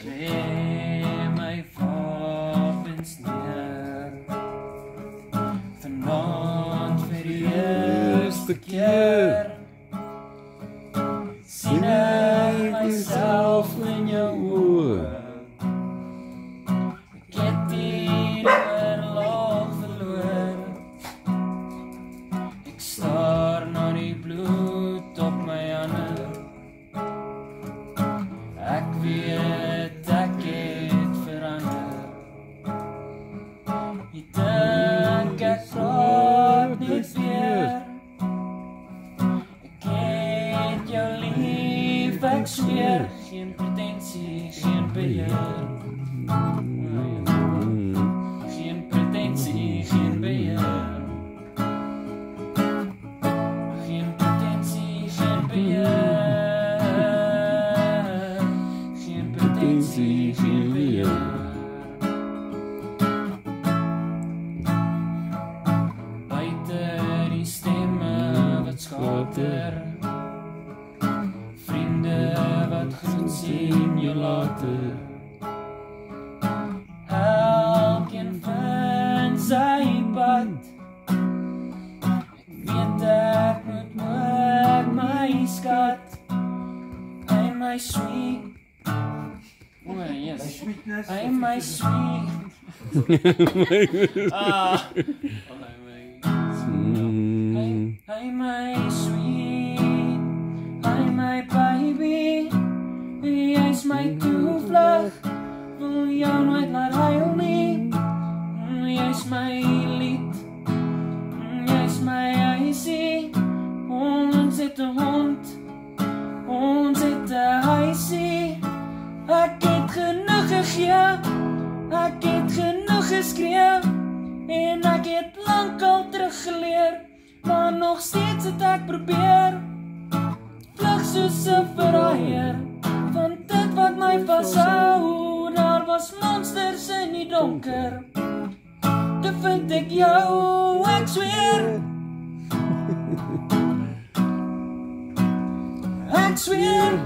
Lê my wapens neer vanaand vir die eerste keer sien ek myself in jou oë. Ek het die oorlog verloor. Ek staar na die bloed op my hande. Ek weet ek het verander. Ek dink ek praat net weer. Ek het jou lief, ek zweer. Geen pretensie, geen beheer. Geen pretensie, geen beheer. Geen pretensie, geen beheer. Geen pretensie, geen beheer. Buite die stemme wat skater, vriende wat groet sien jou later. Elkeen vind sy pad. Ek weet ek moet maak my skat. Hy my sweet. Oh yes. Hy my sweet. Hy my sweet. Hy my baby. Jy's my toevlug. Wil jou nooit laat huil nie. Jy's my lied. Jy's my huisie. Ons het 'n hond. Ons het 'n huisie. Ek het genoeg gegee. Ek het genoeg geskree. En ek het lankal teruggeleer. Maar nog steeds het ek probeer. Vlug soos 'n verraaier. Van dit wat my vashou. Daar was monsters in die donker. Toe vind ek jou, ek zweer. Ek zweer.